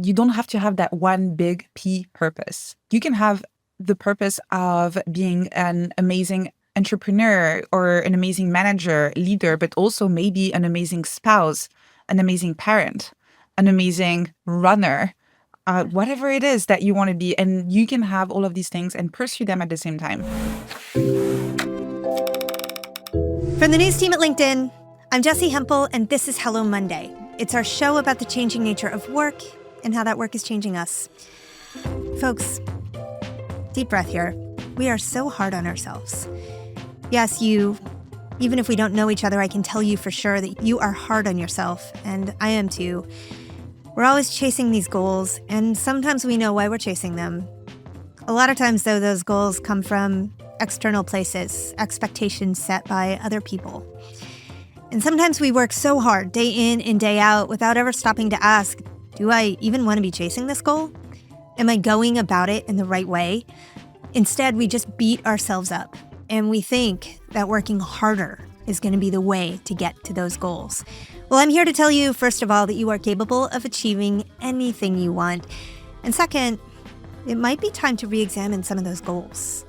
you don't have to have that one big P purpose. You can have the purpose of being an amazing entrepreneur or an amazing manager, leader, but also maybe an amazing spouse, an amazing parent, an amazing runner, whatever it is that you want to be. And you can have all of these things and pursue them at the same time. From the news team at LinkedIn, I'm Jessi Hempel, and this is Hello Monday. It's our show about the changing nature of work and how that work is changing us. Folks, deep breath here. We are so hard on ourselves. Yes, even if we don't know each other, I can tell you for sure that you are hard on yourself, and I am too. We're always chasing these goals, and sometimes we know why we're chasing them. A lot of times, though, those goals come from external places, expectations set by other people. And sometimes we work so hard, day in and day out, without ever stopping to ask, do I even want to be chasing this goal? Am I going about it in the right way? Instead, we just beat ourselves up, and we think that working harder is going to be the way to get to those goals. Well, I'm here to tell you, first of all, that you are capable of achieving anything you want. And second, it might be time to re-examine some of those goals.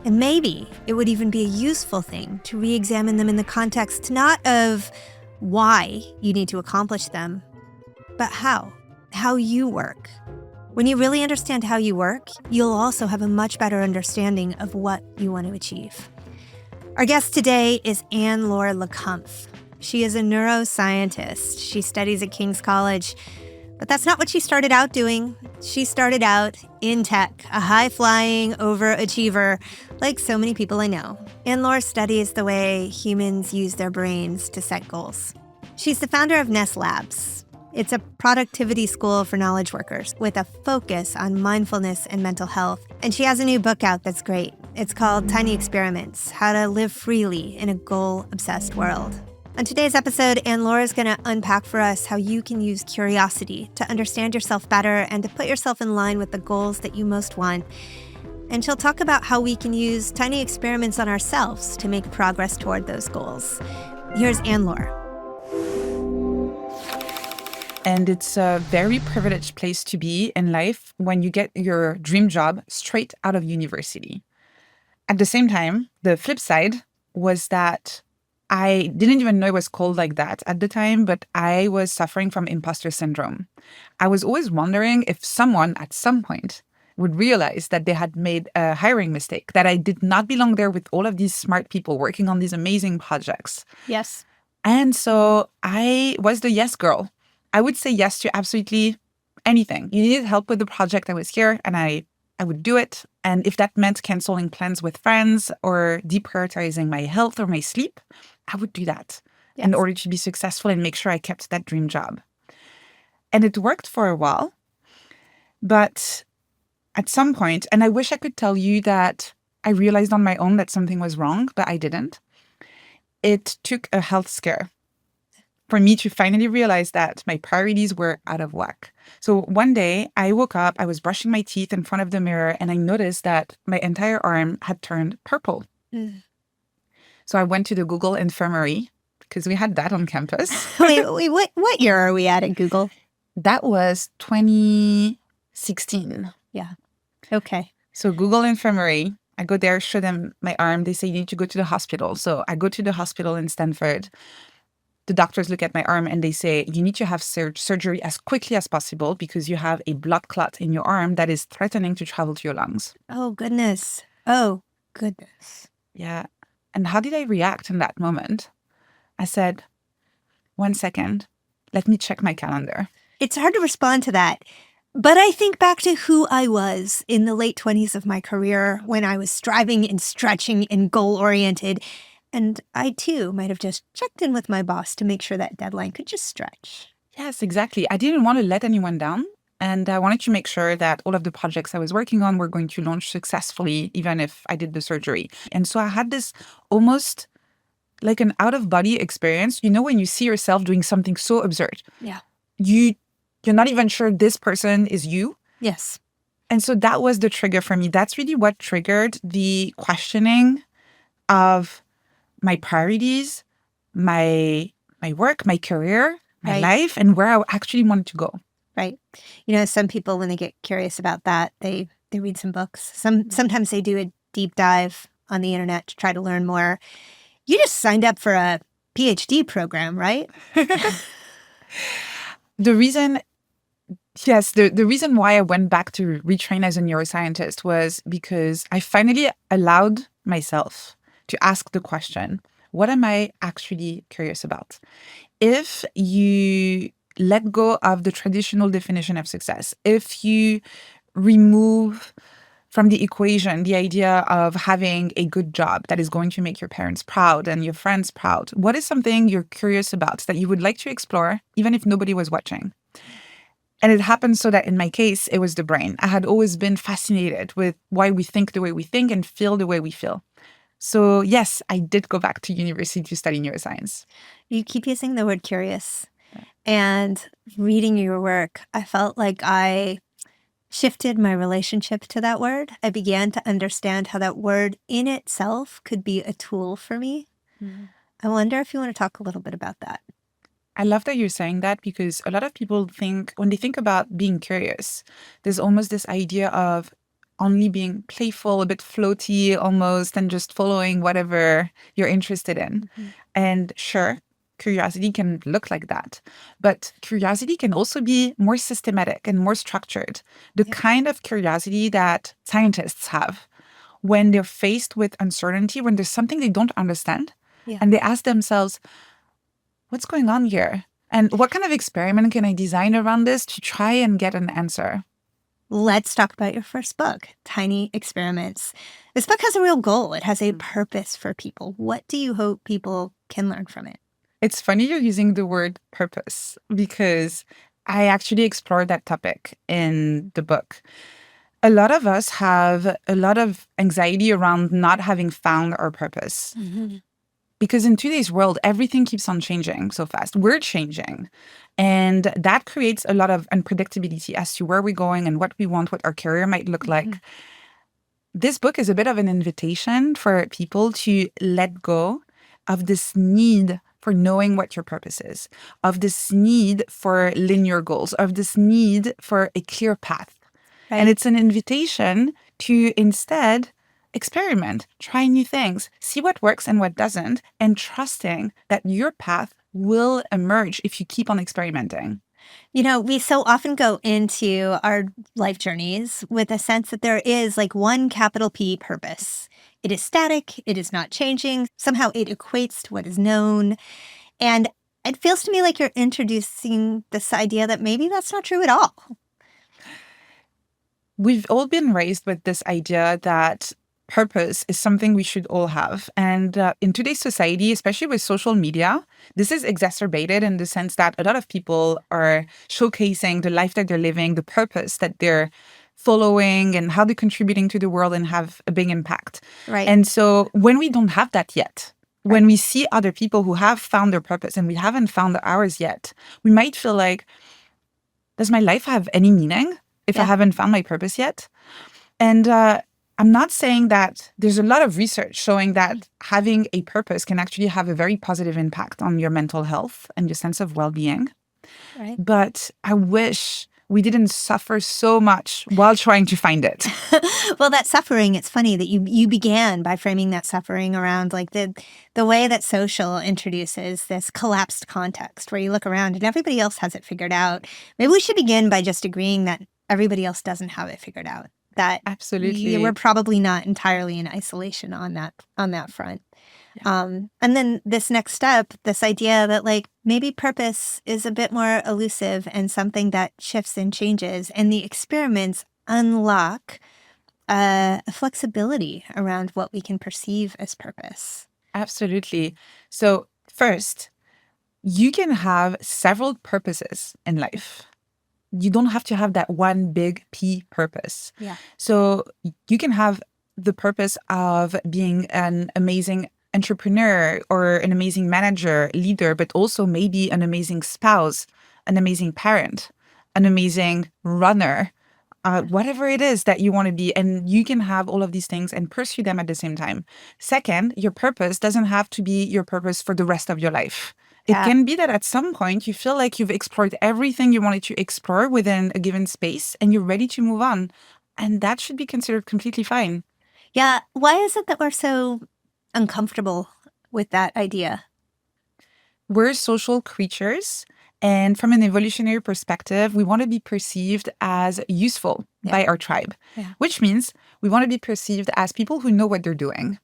And maybe it would even be a useful thing to re-examine them in the context not of why you need to accomplish them, but how you work. When you really understand how you work, you'll also have a much better understanding of what you want to achieve. Our guest today is Anne-Laure Le Cunff. She is a neuroscientist. She studies at King's College. But that's not what she started out doing. She started out in tech, a high-flying overachiever, like so many people I know. Anne-Laure studies the way humans use their brains to set goals. She's the founder of Ness Labs. It's a productivity school for knowledge workers with a focus on mindfulness and mental health. And she has a new book out that's great. It's called Tiny Experiments: How to Live Freely in a Goal-Obsessed World. On today's episode, Anne-Laure is going to unpack for us how you can use curiosity to understand yourself better and to put yourself in line with the goals that you most want. And she'll talk about how we can use tiny experiments on ourselves to make progress toward those goals. Here's Anne-Laure. And it's a very privileged place to be in life when you get your dream job straight out of university. At the same time, the flip side was that I didn't even know it was called like that at the time, but I was suffering from imposter syndrome. I was always wondering if someone at some point would realize that they had made a hiring mistake, that I did not belong there with all of these smart people working on these amazing projects. Yes. And so I was the yes girl. I would say yes to absolutely anything. You needed help with the project, I was here, and I would do it. And if that meant canceling plans with friends or deprioritizing my health or my sleep, I would do that in order to be successful and make sure I kept that dream job. And it worked for a while. But at some point, and I wish I could tell you that I realized on my own that something was wrong, but I didn't. It took a health scare for me to finally realize that my priorities were out of whack. So one day I woke up, I was brushing my teeth in front of the mirror, and I noticed that my entire arm had turned purple. So I went to the Google infirmary because we had that on campus. Wait, what year are we at Google? That was 2016. Yeah. Okay. So Google infirmary, I go there, show them my arm. They say, you need to go to the hospital. So I go to the hospital in Stanford. The doctors look at my arm and they say, you need to have surgery as quickly as possible because you have a blood clot in your arm that is threatening to travel to your lungs. Oh, goodness. Oh, goodness. Yeah. And how did I react in that moment? I said, 1 second, let me check my calendar. It's hard to respond to that. But I think back to who I was in the late 20s of my career when I was striving and stretching and goal-oriented. And I, too, might have just checked in with my boss to make sure that deadline could just stretch. Yes, exactly. I didn't want to let anyone down. And I wanted to make sure that all of the projects I was working on were going to launch successfully, even if I did the surgery. And so I had this almost like an out-of-body experience. You know, when you see yourself doing something so absurd. Yeah. You're not even sure this person is you. Yes. And so that was the trigger for me. That's really what triggered the questioning of my priorities, my work, my career, my life, and where I actually wanted to go. Right. You know, some people, when they get curious about that, they read some books. Sometimes they do a deep dive on the internet to try to learn more. You just signed up for a PhD program, right? The reason, yes, the reason why I went back to retrain as a neuroscientist was because I finally allowed myself to ask the question, what am I actually curious about? If you let go of the traditional definition of success, if you remove from the equation the idea of having a good job that is going to make your parents proud and your friends proud, what is something you're curious about that you would like to explore, even if nobody was watching? And it happened so that in my case, it was the brain. I had always been fascinated with why we think the way we think and feel the way we feel. So yes, I did go back to university to study neuroscience. You keep using the word curious. And reading your work, I felt like I shifted my relationship to that word. I began to understand how that word in itself could be a tool for me. I wonder if you want to talk a little bit about that. I love that you're saying that because a lot of people think, when they think about being curious, there's almost this idea of only being playful, a bit floaty almost, and just following whatever you're interested in. And sure, curiosity can look like that. But curiosity can also be more systematic and more structured. The kind of curiosity that scientists have when they're faced with uncertainty, when there's something they don't understand, and they ask themselves, what's going on here? And what kind of experiment can I design around this to try and get an answer? Let's talk about your first book, Tiny Experiments. This book has a real goal. It has a purpose for people. What do you hope people can learn from it? It's funny you're using the word purpose because I actually explored that topic in the book. A lot of us have a lot of anxiety around not having found our purpose. Because in today's world, everything keeps on changing so fast. We're changing. And that creates a lot of unpredictability as to where we're going and what we want, what our career might look like. This book is a bit of an invitation for people to let go of this need for knowing what your purpose is, of this need for linear goals, of this need for a clear path. Right. And it's an invitation to instead experiment, try new things, see what works and what doesn't, and trusting that your path will emerge if you keep on experimenting. You know, we so often go into our life journeys with a sense that there is like one capital P purpose. It is static. It is not changing. Somehow it equates to what is known. And it feels to me like you're introducing this idea that maybe that's not true at all. We've all been raised with this idea that purpose is something we should all have. And in today's society, especially with social media, this is exacerbated in the sense that a lot of people are showcasing the life that they're living, the purpose that they're following, and how they're contributing to the world and have a big impact. Right. And so when we don't have that yet, when we see other people who have found their purpose and we haven't found ours yet, we might feel like, does my life have any meaning if I haven't found my purpose yet? And I'm not saying that there's a lot of research showing that having a purpose can actually have a very positive impact on your mental health and your sense of well-being. Right. But I wish we didn't suffer so much while trying to find it. Well, that suffering, it's funny that you began by framing that suffering around like the way that social introduces this collapsed context where you look around and everybody else has it figured out. Maybe we should begin by just agreeing that everybody else doesn't have it figured out. That absolutely, we're probably not entirely in isolation on that front. Yeah. And then this next step, this idea that like maybe purpose is a bit more elusive and something that shifts and changes, and the experiments unlock a flexibility around what we can perceive as purpose. Absolutely. So first, you can have several purposes in life. You don't have to have that one big P purpose. Yeah. So you can have the purpose of being an amazing entrepreneur or an amazing manager, leader, but also maybe an amazing spouse, an amazing parent, an amazing runner, whatever it is that you want to be. And you can have all of these things and pursue them at the same time. Second, your purpose doesn't have to be your purpose for the rest of your life. It Yeah. can be that at some point you feel like you've explored everything you wanted to explore within a given space and you're ready to move on. And that should be considered completely fine. Yeah. Why is it that we're so uncomfortable with that idea? We're social creatures. And from an evolutionary perspective, we want to be perceived as useful Yeah. by our tribe, Yeah. which means we want to be perceived as people who know what they're doing.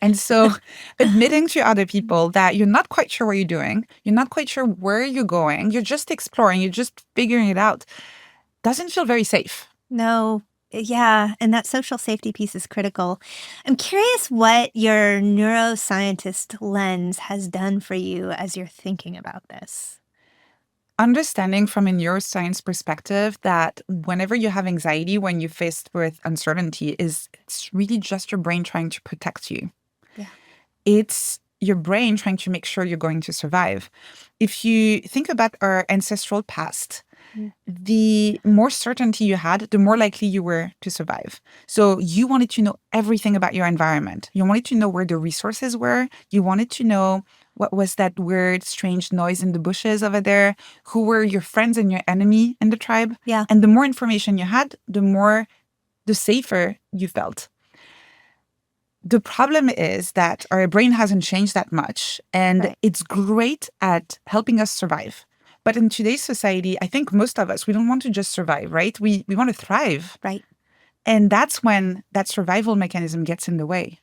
And so admitting to other people that you're not quite sure what you're doing, you're not quite sure where you're going, you're just exploring, you're just figuring it out, doesn't feel very safe. No. Yeah. And that social safety piece is critical. I'm curious what your neuroscientist lens has done for you as you're thinking about this. Understanding from a neuroscience perspective that whenever you have anxiety, when you're faced with uncertainty, it's really just your brain trying to protect you. Yeah. It's your brain trying to make sure you're going to survive. If you think about our ancestral past, the more certainty you had, the more likely you were to survive. So you wanted to know everything about your environment. You wanted to know where the resources were. You wanted to know what was that weird, strange noise in the bushes over there, who were your friends and your enemy in the tribe. Yeah. And the more information you had, the safer you felt. The problem is that our brain hasn't changed that much, and Right. it's great at helping us survive. But in today's society, I think most of us, we don't want to just survive, right? We want to thrive. Right. And that's when that survival mechanism gets in the way.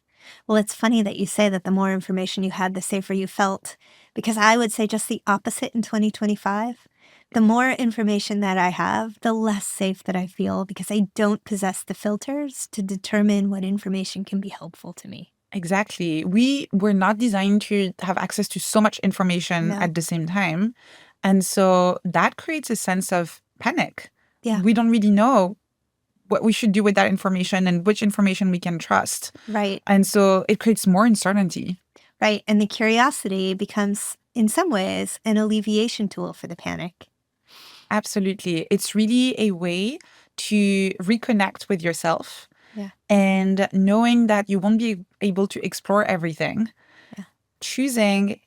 Well, it's funny that you say that the more information you had, the safer you felt, because I would say just the opposite in 2025. The more information that I have, the less safe that I feel because I don't possess the filters to determine what information can be helpful to me. Exactly. We were not designed to have access to so much information No. at the same time. And so that creates a sense of panic. Yeah. We don't really know what we should do with that information and which information we can trust. Right. And so it creates more uncertainty. Right. And the curiosity becomes, in some ways, an alleviation tool for the panic. Absolutely. It's really a way to reconnect with yourself. Yeah. And knowing that you won't be able to explore everything, Yeah. choosing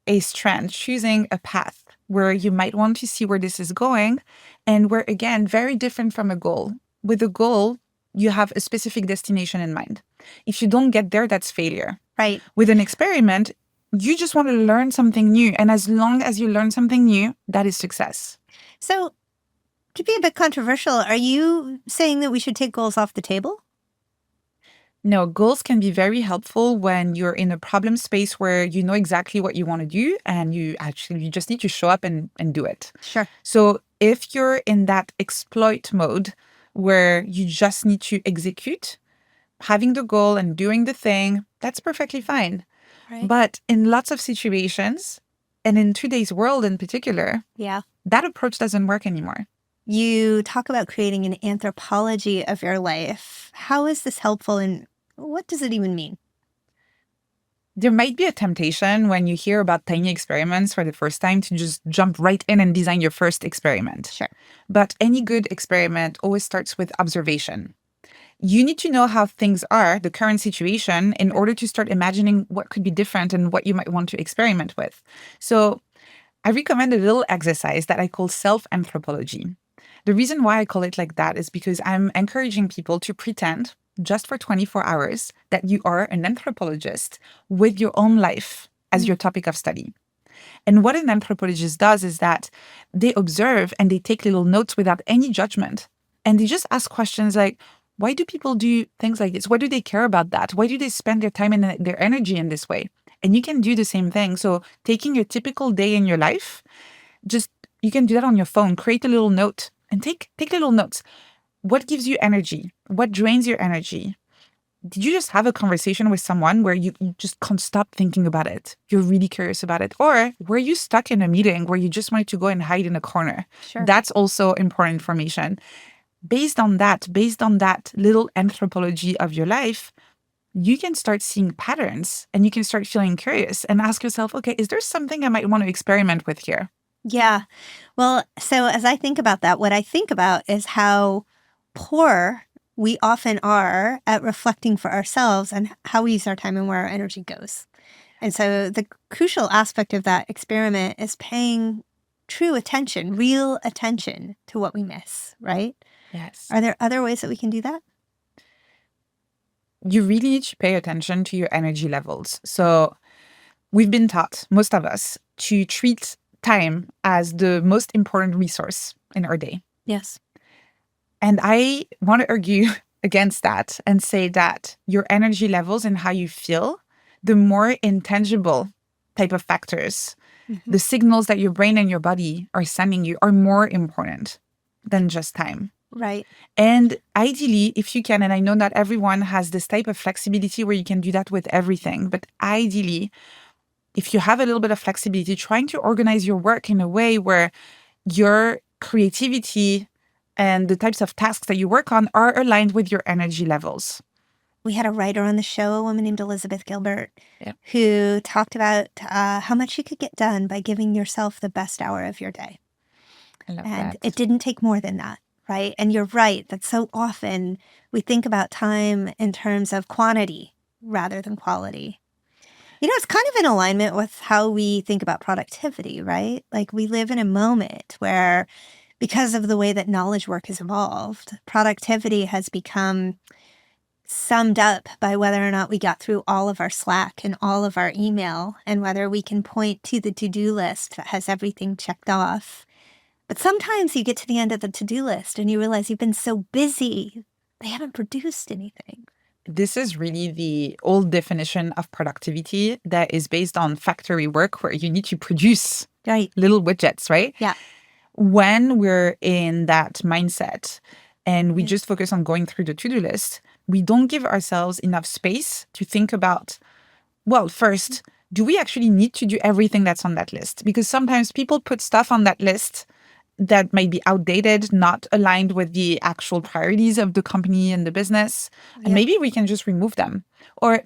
a strand, choosing a path where you might want to see where this is going, and where, again, very different from a goal. With a goal, you have a specific destination in mind. If you don't get there, that's failure. Right. With an experiment, you just want to learn something new. And as long as you learn something new, that is success. So, to be a bit controversial, are you saying that we should take goals off the table? No, goals can be very helpful when you're in a problem space where you know exactly what you want to do and you just need to show up and do it. Sure. So if you're in that exploit mode where you just need to execute, having the goal and doing the thing, that's perfectly fine. Right. But in lots of situations, and in today's world in particular, Yeah. that approach doesn't work anymore. You talk about creating an anthropology of your life. How is this helpful and what does it even mean? There might be a temptation when you hear about tiny experiments for the first time to just jump right in and design your first experiment. Sure. But any good experiment always starts with observation. You need to know how things are, the current situation, in order to start imagining what could be different and what you might want to experiment with. So I recommend a little exercise that I call self-anthropology. The reason why I call it like that is because I'm encouraging people to pretend just for 24 hours that you are an anthropologist with your own life as your topic of study. And what an anthropologist does is that they observe and they take little notes without any judgment. And they just ask questions like, why do people do things like this? Why do they care about that? Why do they spend their time and their energy in this way? And you can do the same thing. So taking your typical day in your life, you can do that on your phone. Create a little note and take little notes. What gives you energy? What drains your energy? Did you just have a conversation with someone where you just can't stop thinking about it? You're really curious about it. Or were you stuck in a meeting where you just wanted to go and hide in a corner? Sure. That's also important information. Based on that little anthropology of your life, you can start seeing patterns and you can start feeling curious and ask yourself, okay, is there something I might want to experiment with here? Yeah. Well, so as I think about that, what I think about is how poor we often are at reflecting for ourselves and how we use our time and where our energy goes. And so the crucial aspect of that experiment is paying true attention, real attention to what we miss, right? Yes. Are there other ways that we can do that? You really need to pay attention to your energy levels. So we've been taught, most of us, to treat time as the most important resource in our day. Yes. And I want to argue against that and say that your energy levels and how you feel, the more intangible type of factors, the signals that your brain and your body are sending you are more important than just time. Right. And ideally, if you can, and I know not everyone has this type of flexibility where you can do that with everything, but ideally, if you have a little bit of flexibility, trying to organize your work in a way where your creativity and the types of tasks that you work on are aligned with your energy levels. We had a writer on the show, a woman named Elizabeth Gilbert, Yeah. who talked about how much you could get done by giving yourself the best hour of your day. I love And that. it didn't take more than that, right? And you're right that so often we think about time in terms of quantity rather than quality. You know, it's kind of in alignment with how we think about productivity, right? Like we live in a moment where, because of the way that knowledge work has evolved, productivity has become summed up by whether or not we got through all of our Slack and all of our email and whether we can point to the to-do list that has everything checked off. But sometimes you get to the end of the to-do list and you realize you've been so busy, they haven't produced anything. This is really the old definition of productivity that is based on factory work where you need to produce Right. little widgets, right? Yeah. When we're in that mindset and we just focus on going through the to-do list, we don't give ourselves enough space to think about, well, first, do we actually need to do everything that's on that list? Because sometimes people put stuff on that list that might be outdated, not aligned with the actual priorities of the company and the business. And maybe we can just remove them. Or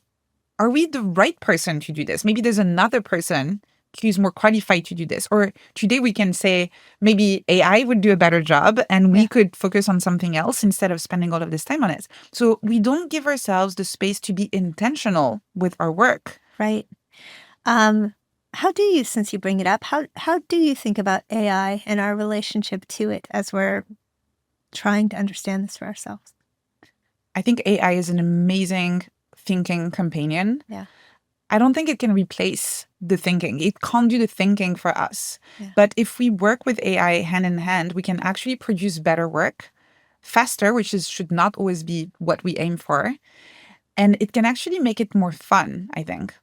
are we the right person to do this? Maybe there's another person who's more qualified to do this. Or today we can say maybe AI would do a better job and we could focus on something else instead of spending all of this time on it. So we don't give ourselves the space to be intentional with our work. Right. How do you, since you bring it up, how do you think about AI and our relationship to it as we're trying to understand this for ourselves? I think AI is an amazing thinking companion. Yeah. I don't think it can replace the thinking. It can't do the thinking for us. Yeah. But if we work with AI hand in hand, we can actually produce better work faster, which should not always be what we aim for. And it can actually make it more fun, I think.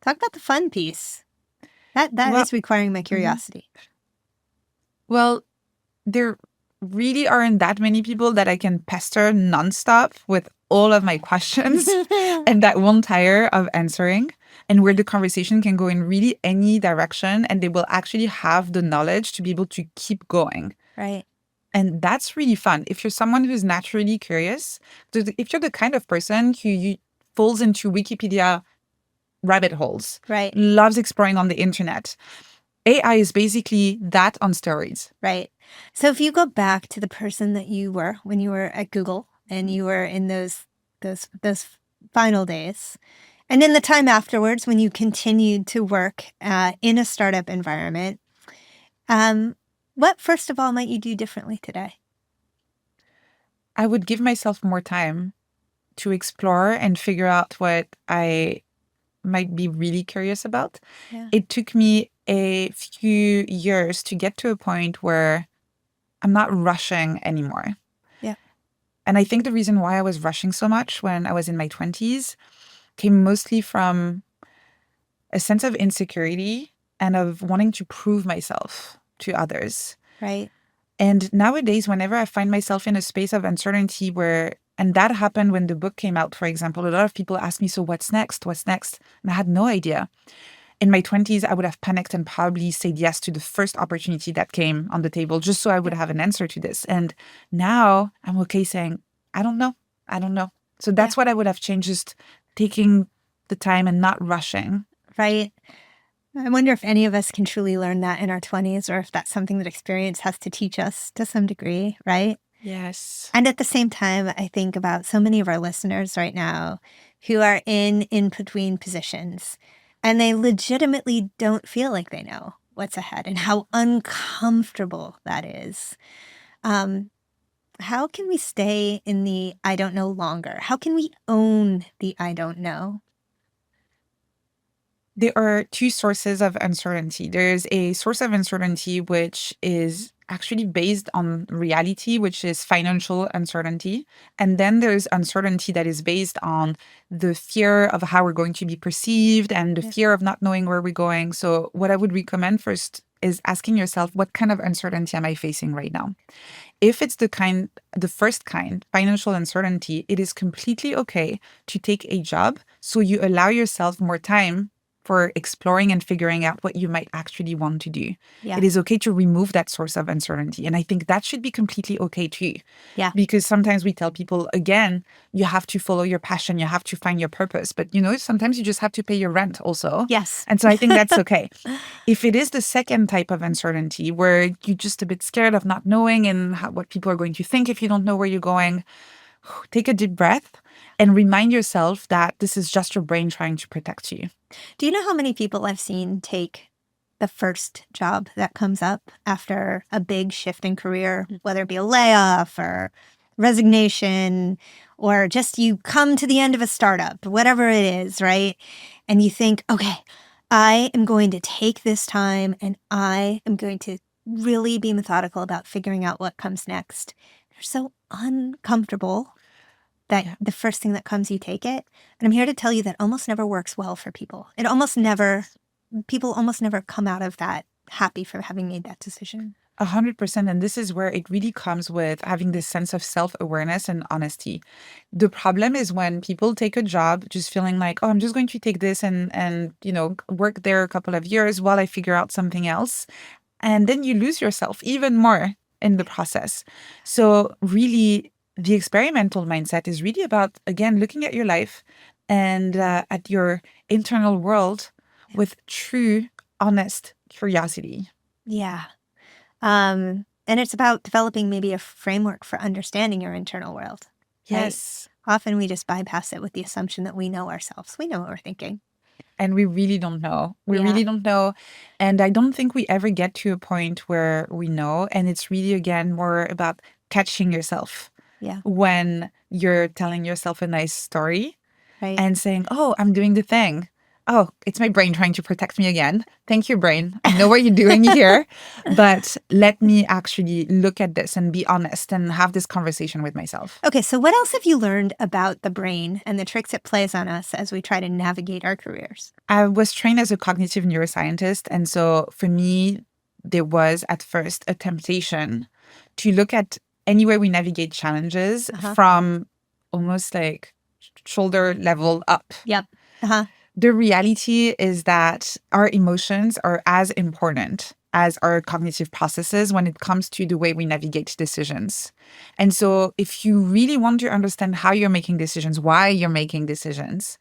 Talk about the fun piece. That is requiring my curiosity. Well, there really aren't that many people that I can pester nonstop with all of my questions and that won't tire of answering, and where the conversation can go in really any direction and they will actually have the knowledge to be able to keep going. Right. And that's really fun. If you're someone who's naturally curious, if you're the kind of person who falls into Wikipedia rabbit holes, Right. loves exploring on the internet, AI is basically that on steroids. Right. So if you go back to the person that you were when you were at Google and you were in those final days, and in the time afterwards when you continued to work in a startup environment, what, first of all, might you do differently today? I would give myself more time to explore and figure out what I might be really curious about. Yeah. It took me a few years to get to a point where I'm not rushing anymore. Yeah. And I think the reason why I was rushing so much when I was in my 20s came mostly from a sense of insecurity and of wanting to prove myself to others. Right. And nowadays, whenever I find myself in a space of uncertainty where, and that happened when the book came out, for example, a lot of people ask me, so what's next? What's next? And I had no idea. In my 20s, I would have panicked and probably said yes to the first opportunity that came on the table, just so I would have an answer to this. And now I'm okay saying, I don't know. I don't know. So that's what I would have changed, just taking the time and not rushing. Right. I wonder if any of us can truly learn that in our 20s, or if that's something that experience has to teach us to some degree, right? Yes. And at the same time, I think about so many of our listeners right now who are in between positions. And they legitimately don't feel like they know what's ahead and how uncomfortable that is. Um, how can we stay in the I don't know longer? How can we own the I don't know? There are two sources of uncertainty. There's a source of uncertainty which is actually based on reality, which is financial uncertainty. And then there's uncertainty that is based on the fear of how we're going to be perceived and the Yeah. fear of not knowing where we're going. So, what I would recommend first is asking yourself, what kind of uncertainty am I facing right now? If it's the first kind, financial uncertainty, it is completely okay to take a job so you allow yourself more time for exploring and figuring out what you might actually want to do. Yeah. It is okay to remove that source of uncertainty. And I think that should be completely okay too. Yeah. Because sometimes we tell people, again, you have to follow your passion, you have to find your purpose. But, sometimes you just have to pay your rent also. Yes. And so I think that's okay. If it is the second type of uncertainty where you're just a bit scared of not knowing and what people are going to think if you don't know where you're going, take a deep breath and remind yourself that this is just your brain trying to protect you. Do you know how many people I've seen take the first job that comes up after a big shift in career, whether it be a layoff or resignation, or just you come to the end of a startup, whatever it is, right? And you think, okay, I am going to take this time and I am going to really be methodical about figuring out what comes next. They're so uncomfortable that Yeah. the first thing that comes, you take it. And I'm here to tell you that almost never works well for people. People almost never come out of that happy for having made that decision. 100%. And this is where it really comes with having this sense of self-awareness and honesty. The problem is when people take a job just feeling like, oh, I'm just going to take this and work there a couple of years while I figure out something else. And then you lose yourself even more in the process. So really, the experimental mindset is really about, again, looking at your life and at your internal world with true, honest curiosity. Yeah. And it's about developing maybe a framework for understanding your internal world. Right? Yes. Often we just bypass it with the assumption that we know ourselves. We know what we're thinking. And we really don't know. We Yeah. really don't know. And I don't think we ever get to a point where we know. And it's really, again, more about catching yourself Yeah. when you're telling yourself a nice story Right. and saying, oh, I'm doing the thing. Oh, it's my brain trying to protect me again. Thank you, brain. I know what you're doing here, but let me actually look at this and be honest and have this conversation with myself. Okay, so what else have you learned about the brain and the tricks it plays on us as we try to navigate our careers? I was trained as a cognitive neuroscientist. And so for me, there was at first a temptation to look at any way we navigate challenges from almost like shoulder level up. Yep. Uh-huh. The reality is that our emotions are as important as our cognitive processes when it comes to the way we navigate decisions. And so if you really want to understand how you're making decisions, why you're making decisions,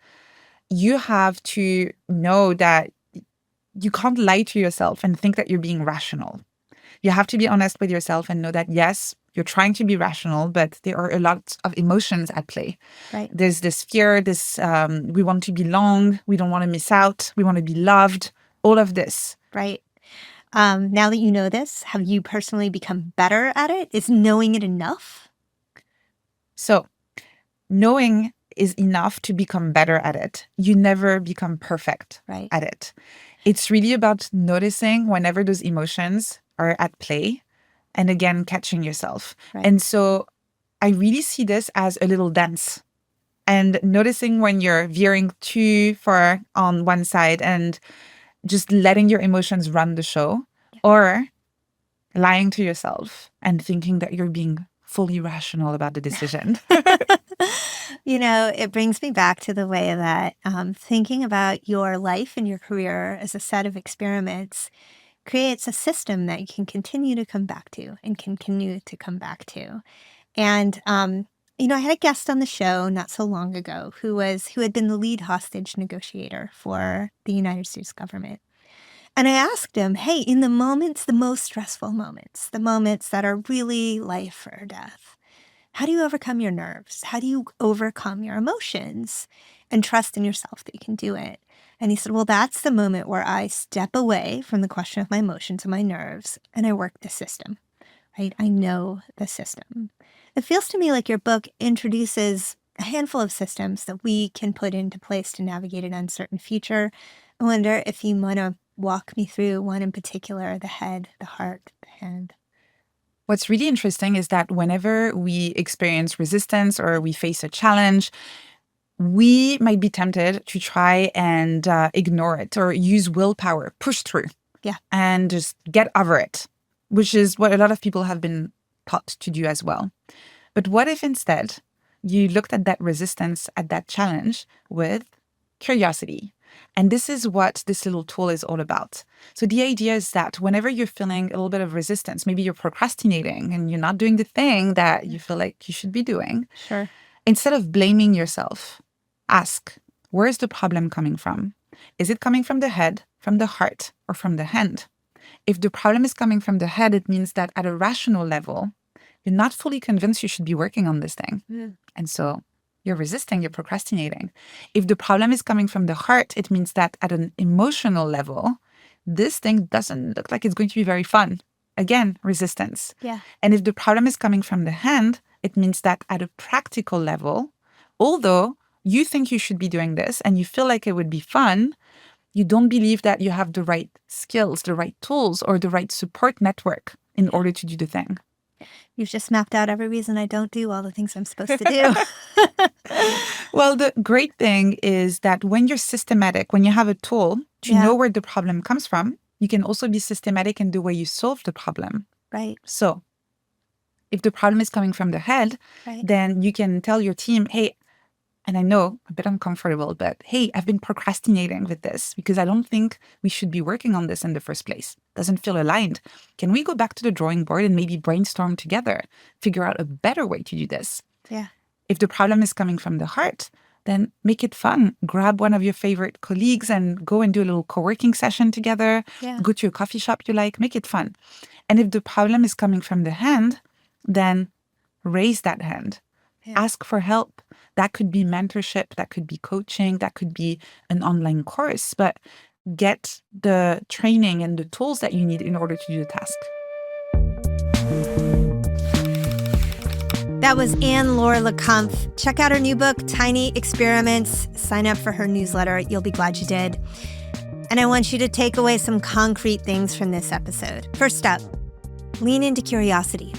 you have to know that you can't lie to yourself and think that you're being rational. You have to be honest with yourself and know that, yes, you're trying to be rational, but there are a lot of emotions at play. Right. There's this fear, we want to belong, we don't want to miss out, we want to be loved, all of this. Right. Now that you know this, have you personally become better at it? Is knowing it enough? So knowing is enough to become better at it. You never become perfect at it. It's really about noticing whenever those emotions are at play and again, catching yourself. Right. And so I really see this as a little dance and noticing when you're veering too far on one side and just letting your emotions run the show or lying to yourself and thinking that you're being fully rational about the decision. It brings me back to the way that thinking about your life and your career as a set of experiments creates a system that you can continue to come back to and continue to come back to. And, I had a guest on the show not so long ago who had been the lead hostage negotiator for the United States government. And I asked him, hey, in the moments, the most stressful moments, the moments that are really life or death, how do you overcome your nerves? How do you overcome your emotions and trust in yourself that you can do it? And he said, well, that's the moment where I step away from the question of my emotions and my nerves, and I work the system, right? I know the system. It feels to me like your book introduces a handful of systems that we can put into place to navigate an uncertain future. I wonder if you want to walk me through one in particular, the head, the heart, the hand. What's really interesting is that whenever we experience resistance or we face a challenge, we might be tempted to try and ignore it or use willpower, push through, and just get over it, which is what a lot of people have been taught to do as well. But what if instead you looked at that resistance, at that challenge with curiosity? And this is what this little tool is all about. So the idea is that whenever you're feeling a little bit of resistance, maybe you're procrastinating and you're not doing the thing that you feel like you should be doing. Sure. Instead of blaming yourself, ask, where is the problem coming from? Is it coming from the head, from the heart, or from the hand? If the problem is coming from the head, it means that at a rational level, you're not fully convinced you should be working on this thing. And so you're resisting, you're procrastinating. If the problem is coming from the heart, it means that at an emotional level, this thing doesn't look like it's going to be very fun. Again, resistance. Yeah. And if the problem is coming from the hand, it means that at a practical level, although you think you should be doing this and you feel like it would be fun, you don't believe that you have the right skills, the right tools, or the right support network in order to do the thing. You've just mapped out every reason I don't do all the things I'm supposed to do. Well, the great thing is that when you're systematic, when you have a tool to know where the problem comes from, you can also be systematic in the way you solve the problem. Right. So if the problem is coming from the head, then you can tell your team, hey, and I know a bit uncomfortable, but hey, I've been procrastinating with this because I don't think we should be working on this in the first place. Doesn't feel aligned. Can we go back to the drawing board and maybe brainstorm together, figure out a better way to do this? Yeah. If the problem is coming from the heart, then make it fun. Grab one of your favorite colleagues and go and do a little co-working session together. Yeah. Go to a coffee shop you like, make it fun. And if the problem is coming from the hand, then raise that hand. Ask for help. That could be mentorship, that could be coaching, that could be an online course, but get the training and the tools that you need in order to do the task. That was Anne-Laure Le Cunff. Check out her new book, Tiny Experiments. Sign up for her newsletter. You'll be glad you did. And I want you to take away some concrete things from this episode. First up, lean into curiosity.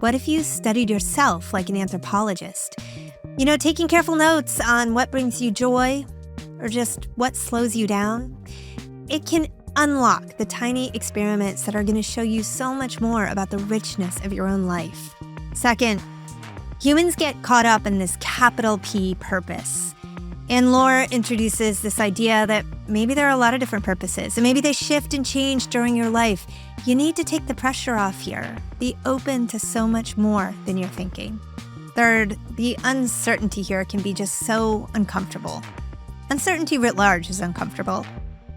What if you studied yourself like an anthropologist? You know, taking careful notes on what brings you joy or just what slows you down. It can unlock the tiny experiments that are going to show you so much more about the richness of your own life. Second, humans get caught up in this capital P purpose. Anne-Laure introduces this idea that maybe there are a lot of different purposes, and maybe they shift and change during your life. You need to take the pressure off here. Be open to so much more than you're thinking. Third, the uncertainty here can be just so uncomfortable. Uncertainty writ large is uncomfortable.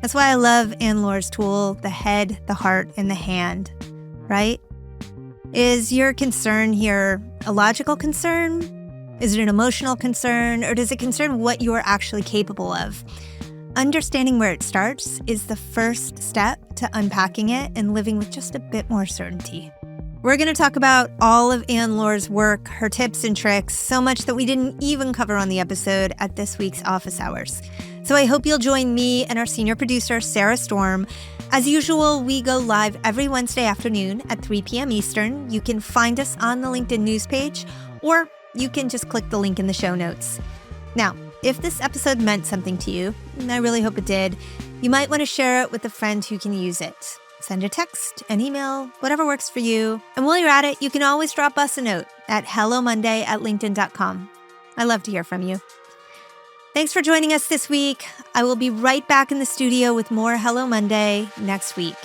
That's why I love Anne-Laure's tool, the head, the heart, and the hand, right? Is your concern here a logical concern? Is it an emotional concern? Or does it concern what you are actually capable of? Understanding where it starts is the first step to unpacking it and living with just a bit more certainty. We're going to talk about all of Anne-Laure's work, her tips and tricks, so much that we didn't even cover on the episode at this week's office hours. So I hope you'll join me and our senior producer, Sarah Storm. As usual, we go live every Wednesday afternoon at 3 p.m. Eastern. You can find us on the LinkedIn news page, or you can just click the link in the show notes. Now, if this episode meant something to you, and I really hope it did, you might want to share it with a friend who can use it. Send a text, an email, whatever works for you. And while you're at it, you can always drop us a note at hellomonday@linkedin.com. I love to hear from you. Thanks for joining us this week. I will be right back in the studio with more Hello Monday next week.